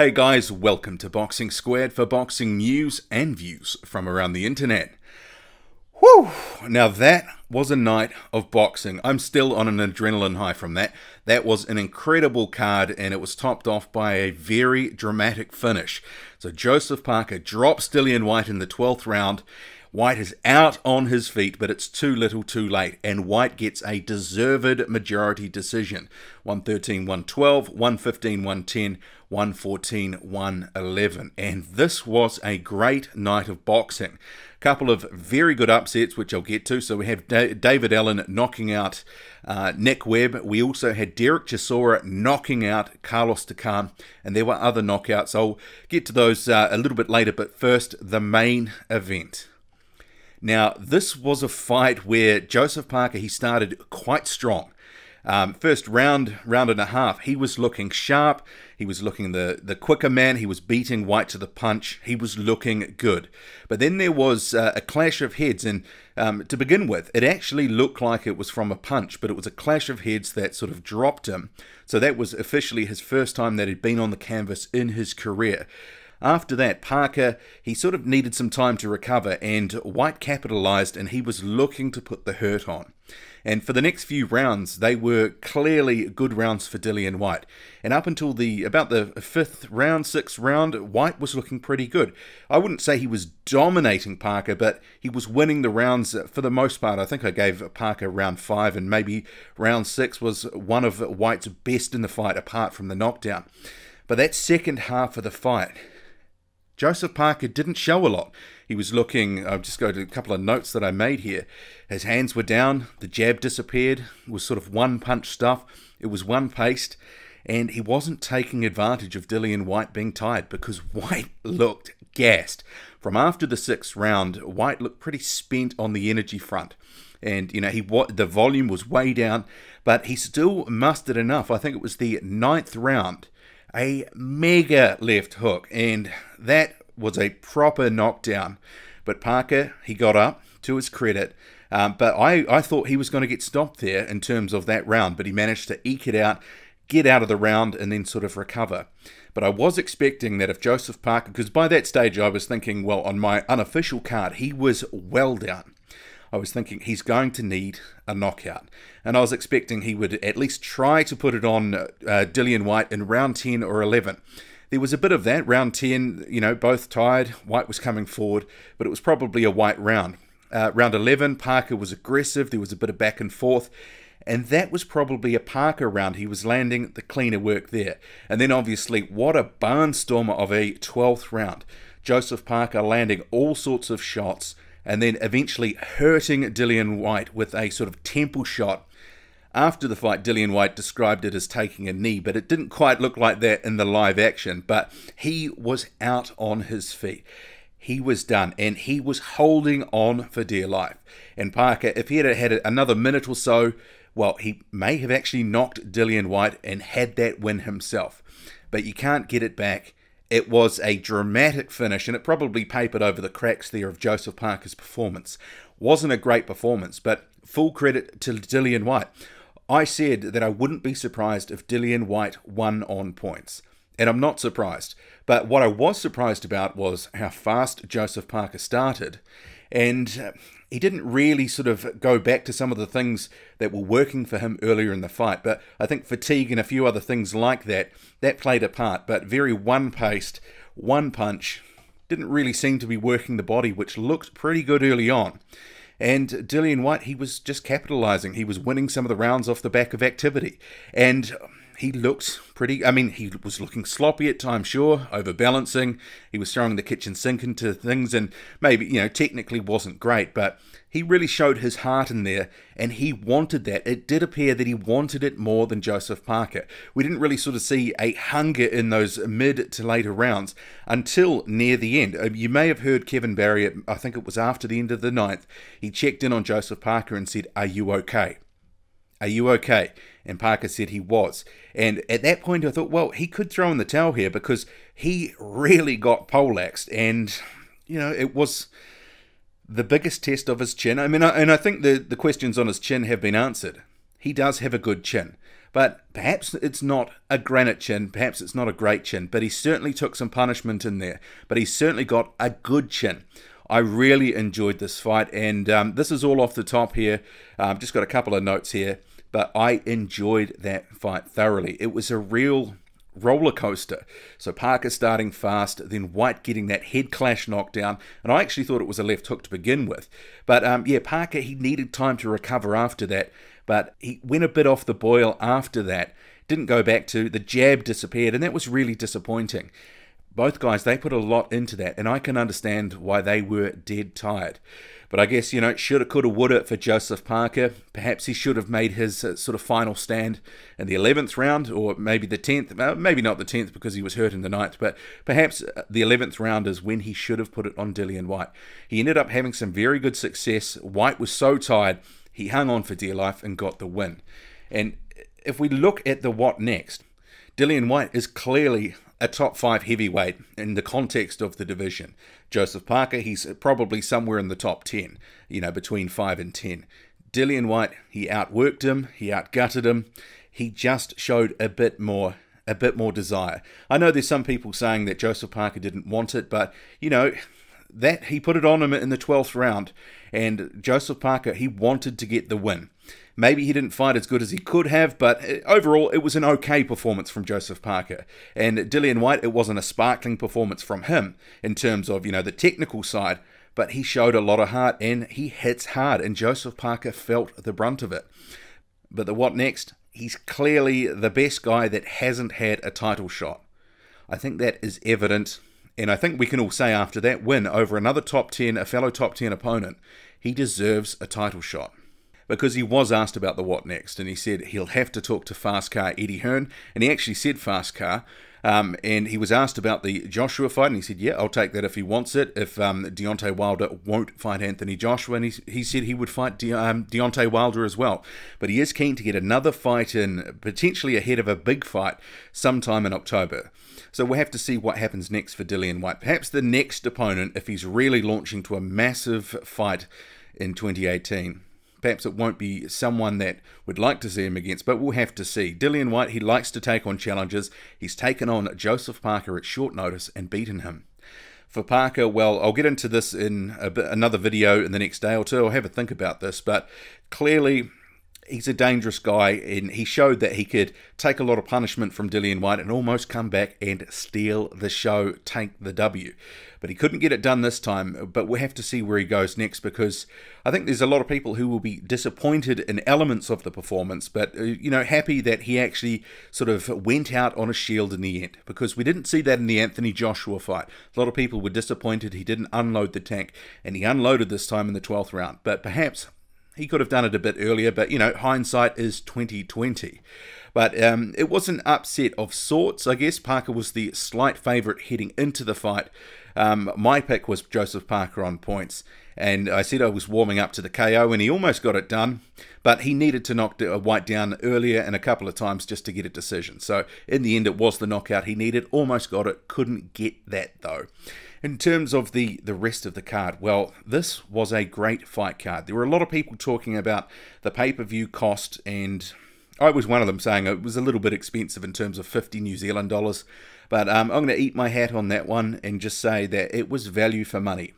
Hey guys, welcome to Boxing Squared for boxing news and views from around the internet. Whew! Now that was a night of boxing. I'm still on an adrenaline high from that. That was an incredible card and it was topped off by a very dramatic finish. So Joseph Parker drops Dillian Whyte in the 12th round. Whyte is out on his feet, but it's too little too late, and Whyte gets a deserved majority decision. 113-112, 115-110, 114-111. And this was a great night of boxing. A couple of very good upsets, which I'll get to. So we have David Allen knocking out Nick Webb. We also had Derek Chisora knocking out Carlos Takam, and there were other knockouts. I'll get to those a little bit later, but first, the main event. Now, this was a fight where Joseph Parker, he started quite strong. First round and a half, he was looking sharp. He was looking the quicker man. He was beating Whyte to the punch. He was looking good. But then there was a clash of heads. And to begin with, it actually looked like it was from a punch, but it was a clash of heads that sort of dropped him. So that was officially his first time that he'd been on the canvas in his career. After that, Parker, he sort of needed some time to recover, and Whyte capitalized, and he was looking to put the hurt on. And for the next few rounds, they were clearly good rounds for Dillian Whyte. And up until about the 5th round, 6th round, Whyte was looking pretty good. I wouldn't say he was dominating Parker, but he was winning the rounds for the most part. I think I gave Parker round 5, and maybe round 6 was one of Whyte's best in the fight, apart from the knockdown. But that second half of the fight, Joseph Parker didn't show a lot. He was looking, I'll just go to a couple of notes that I made here. His hands were down, the jab disappeared, it was sort of one-punch stuff, it was one-paced, and he wasn't taking advantage of Dillian Whyte being tired because Whyte looked gassed. From after the 6th round, Whyte looked pretty spent on the energy front. And, you know, the volume was way down, but he still mustered enough. I think it was the 9th round. A mega left hook, and that was a proper knockdown. But Parker, he got up, to his credit, but I thought he was going to get stopped there in terms of that round, but he managed to eke it out, get out of the round, and then sort of recover. But I was expecting that if Joseph Parker, because by that stage I was thinking, well, on my unofficial card, he was well down. I was thinking he's going to need a knockout. And I was expecting he would at least try to put it on Dillian Whyte in round 10 or 11. There was a bit of that. Round 10, you know, both tied. Whyte was coming forward, but it was probably a Whyte round. Round 11, Parker was aggressive. There was a bit of back and forth. And that was probably a Parker round. He was landing the cleaner work there. And then obviously, what a barnstormer of a 12th round. Joseph Parker landing all sorts of shots, and then eventually hurting Dillian Whyte with a sort of temple shot. After the fight, Dillian Whyte described it as taking a knee, but it didn't quite look like that in the live action. But he was out on his feet. He was done, and he was holding on for dear life. And Parker, if he had had another minute or so, well, he may have actually knocked Dillian Whyte and had that win himself. But you can't get it back. It was a dramatic finish, and it probably papered over the cracks there of Joseph Parker's performance. Wasn't a great performance, but full credit to Dillian Whyte. I said that I wouldn't be surprised if Dillian Whyte won on points. And I'm not surprised. But what I was surprised about was how fast Joseph Parker started. And he didn't really sort of go back to some of the things that were working for him earlier in the fight. But I think fatigue and a few other things like that played a part. But very one-paced, one punch, didn't really seem to be working the body, which looked pretty good early on. And Dillian Whyte, he was just capitalizing. He was winning some of the rounds off the back of activity. And he looked pretty, I mean, he was looking sloppy at times, sure, overbalancing. He was throwing the kitchen sink into things and maybe, you know, technically wasn't great, but he really showed his heart in there, and he wanted that. It did appear that he wanted it more than Joseph Parker. We didn't really sort of see a hunger in those mid to later rounds until near the end. You may have heard Kevin Barry, I think it was after the end of the 9th, he checked in on Joseph Parker and said, "Are you okay? Are you okay?" And Parker said he was. And at that point I thought, well, he could throw in the towel here because he really got poleaxed. And, you know, it was the biggest test of his chin. I mean, and I think the questions on his chin have been answered. He does have a good chin. But perhaps it's not a granite chin, perhaps it's not a great chin, but he certainly took some punishment in there. But he certainly got a good chin. I really enjoyed this fight, and this is all off the top here. I've just got a couple of notes here, but I enjoyed that fight thoroughly. It was a real roller coaster. So Parker starting fast, then Whyte getting that head clash knockdown, and I actually thought it was a left hook to begin with. But yeah, Parker, he needed time to recover after that, but he went a bit off the boil after that. Didn't go back to, the jab disappeared, and that was really disappointing. Both guys, they put a lot into that, and I can understand why they were dead tired. But I guess, you know, shoulda, coulda, woulda for Joseph Parker. Perhaps he should have made his sort of final stand in the 11th round, or maybe the 10th. Maybe not the 10th because he was hurt in the 9th, but perhaps the 11th round is when he should have put it on Dillian Whyte. He ended up having some very good success. Whyte was so tired, he hung on for dear life and got the win. And if we look at the what next, Dillian Whyte is clearly a top 5 heavyweight in the context of the division. Joseph Parker, he's probably somewhere in the top 10, you know, between 5 and 10. Dillian Whyte, he outworked him, he outgutted him. He just showed a bit more desire. I know there's some people saying that Joseph Parker didn't want it, but, you know, that he put it on him in the 12th round, and Joseph Parker, he wanted to get the win. Maybe he didn't fight as good as he could have, but overall it was an okay performance from Joseph Parker. And Dillian Whyte, it wasn't a sparkling performance from him in terms of, you know, the technical side, but he showed a lot of heart and he hits hard, and Joseph Parker felt the brunt of it. But the what next? He's clearly the best guy that hasn't had a title shot. I think that is evident, and I think we can all say after that win over another top 10, a fellow top 10 opponent, he deserves a title shot. Because he was asked about the what next, and he said he'll have to talk to Fast Car Eddie Hearn, and he actually said Fast Car, and he was asked about the Joshua fight, and he said, yeah, I'll take that if he wants it, if Deontay Wilder won't fight Anthony Joshua, and he said he would fight Deontay Wilder as well. But he is keen to get another fight in, potentially ahead of a big fight, sometime in October. So we'll have to see what happens next for Dillian Whyte. Perhaps the next opponent, if he's really launching to a massive fight in 2018. Perhaps it won't be someone that we'd like to see him against, but we'll have to see. Dillian Whyte, he likes to take on challenges. He's taken on Joseph Parker at short notice and beaten him. For Parker, well, I'll get into this in another video in the next day or two. I'll have a think about this, but clearly he's a dangerous guy, and he showed that he could take a lot of punishment from Dillian Whyte and almost come back and steal the show, take the W. But he couldn't get it done this time, but we'll have to see where he goes next, because I think there's a lot of people who will be disappointed in elements of the performance, but, you know, happy that he actually sort of went out on a shield in the end, because we didn't see that in the Anthony Joshua fight. A lot of people were disappointed he didn't unload the tank, and he unloaded this time in the 12th round, but perhaps he could have done it a bit earlier, but, you know, hindsight is 20/20. But it was an upset of sorts. I guess Parker was the slight favourite heading into the fight. My pick was Joseph Parker on points, and I said I was warming up to the KO, and he almost got it done, but he needed to knock Whyte down earlier and a couple of times just to get a decision. So in the end, it was the knockout he needed. Almost got it, couldn't get that though. In terms of the rest of the card, well, this was a great fight card. There were a lot of people talking about the pay-per-view cost, and I was one of them saying it was a little bit expensive in terms of 50 New Zealand dollars, but I'm going to eat my hat on that one and just say that it was value for money.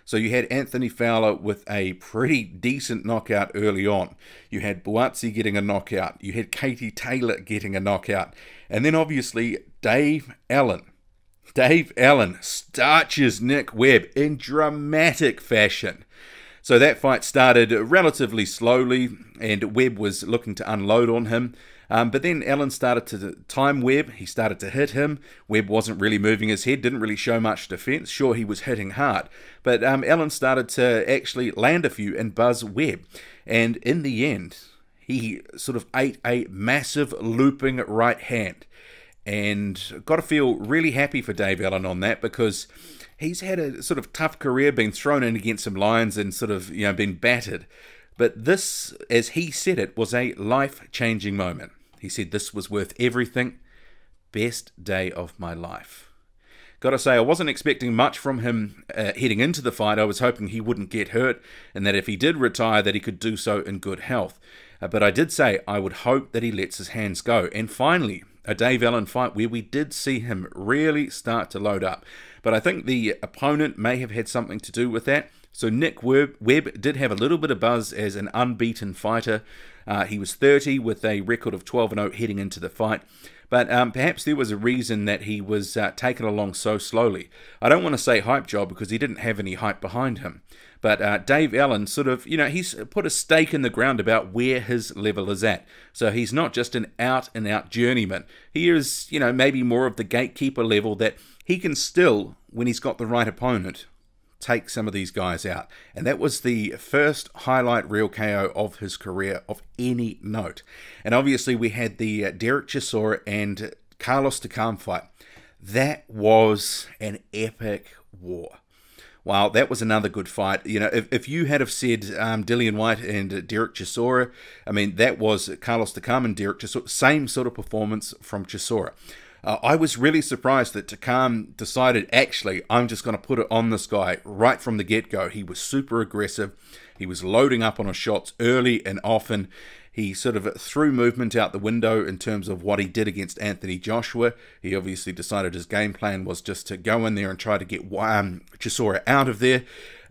So you had Anthony Fowler with a pretty decent knockout early on. You had Buatsi getting a knockout. You had Katie Taylor getting a knockout. And then obviously Dave Allen. Dave Allen starches Nick Webb in dramatic fashion. So that fight started relatively slowly, and Webb was looking to unload on him. But then Allen started to time Webb. He started to hit him. Webb wasn't really moving his head, didn't really show much defense. Sure, he was hitting hard. But Allen started to actually land a few and buzz Webb. And in the end, he sort of ate a massive looping right hand. And got to feel really happy for Dave Allen on that, because he's had a sort of tough career, been thrown in against some lions and sort of, you know, been battered. But this, as he said it, was a life-changing moment. He said this was worth everything. Best day of my life. Got to say, I wasn't expecting much from him heading into the fight. I was hoping he wouldn't get hurt, and that if he did retire, that he could do so in good health. But I did say I would hope that he lets his hands go. And finally, a Dave Allen fight where we did see him really start to load up. But I think the opponent may have had something to do with that. So Nick Webb did have a little bit of buzz as an unbeaten fighter. He was 30 with a record of 12-0 heading into the fight. But perhaps there was a reason that he was taken along so slowly. I don't want to say hype job because he didn't have any hype behind him. But Dave Allen sort of, he's put a stake in the ground about where his level is at. So he's not just an out-and-out journeyman. He is, maybe more of the gatekeeper level that he can still, when he's got the right opponent, take some of these guys out. And that was the first highlight reel KO of his career of any note. And obviously we had the Derek Chisora and Carlos Takam fight. That was an epic war. Wow, that was another good fight. If you had have said Dillian Whyte and Derek Chisora, I mean, that was Carlos Takam and Derek Chisora, same sort of performance from Chisora. I was really surprised that Takam decided, actually, I'm just going to put it on this guy right from the get-go. He was super aggressive. He was loading up on his shots early and often. He sort of threw movement out the window in terms of what he did against Anthony Joshua. He obviously decided his game plan was just to go in there and try to get Chisora out of there.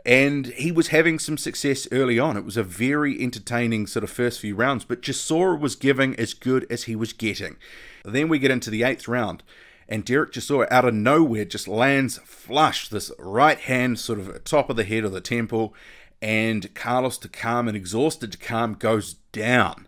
And he was having some success early on. It was a very entertaining sort of first few rounds, but Chisora was giving as good as he was getting. Then we get into the 8th round, and Derek Chisora out of nowhere just lands flush, this right hand sort of top of the head or the temple, and Carlos Takam, an exhausted Takam, goes down.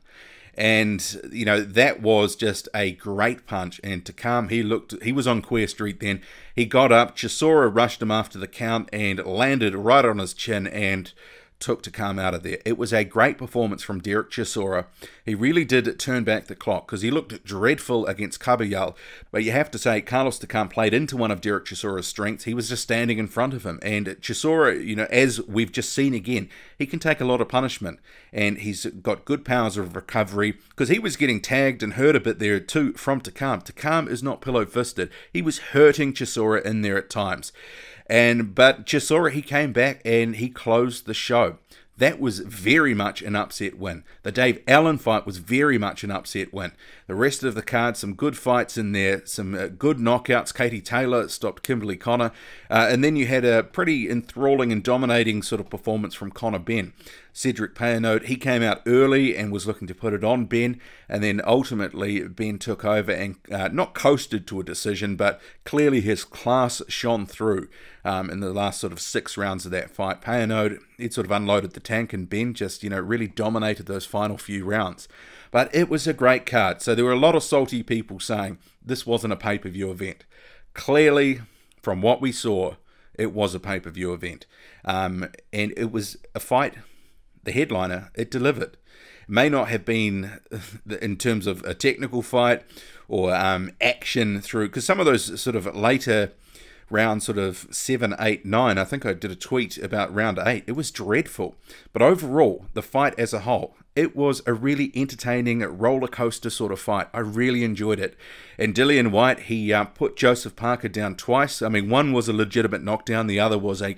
And, that was just a great punch. And Takam, he was on Queer Street then. He got up, Chisora rushed him after the count and landed right on his chin and took Takam out of there. It was a great performance from Derek Chisora. He really did turn back the clock because he looked dreadful against Caballal. But you have to say, Carlos Takam played into one of Derek Chisora's strengths. He was just standing in front of him. And Chisora, as we've just seen again, he can take a lot of punishment. And he's got good powers of recovery because he was getting tagged and hurt a bit there too from Takam. Takam is not pillow-fisted. He was hurting Chisora in there at times. But Chisora, he came back and he closed the show. That was very much an upset win. The Dave Allen fight was very much an upset win. The rest of the card, some good fights in there, some good knockouts. Katie Taylor stopped Kimberly Connor. And then you had a pretty enthralling and dominating sort of performance from Conor Benn. Cedric Payanote, he came out early and was looking to put it on Ben, and then ultimately Ben took over and not coasted to a decision, but clearly his class shone through in the last sort of 6 rounds of that fight. Payanote, it sort of unloaded the tank, and Ben just, really dominated those final few rounds. But it was a great card. So there were a lot of salty people saying this wasn't a pay-per-view event. Clearly, from what we saw, it was a pay-per-view event. And it was a fight. The headliner, it delivered. It may not have been in terms of a technical fight or action through, because some of those sort of later rounds, sort of 7, 8, 9, I think I did a tweet about round 8, it was dreadful. But overall, the fight as a whole, it was a really entertaining roller coaster sort of fight. I really enjoyed it. And Dillian Whyte, he put Joseph Parker down twice. I mean, one was a legitimate knockdown, the other was a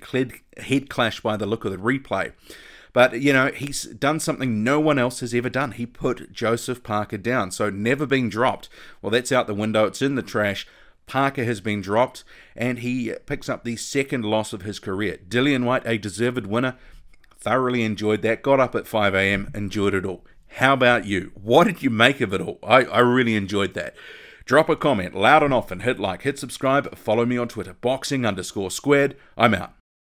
head clash by the look of the replay. But, he's done something no one else has ever done. He put Joseph Parker down. So never been dropped. Well, that's out the window. It's in the trash. Parker has been dropped, and he picks up the 2nd loss of his career. Dillian Whyte, a deserved winner. Thoroughly enjoyed that. Got up at 5 a.m. Enjoyed it all. How about you? What did you make of it all? I really enjoyed that. Drop a comment loud and often. Hit like, hit subscribe. Follow me on Twitter. Boxing_squared. I'm out.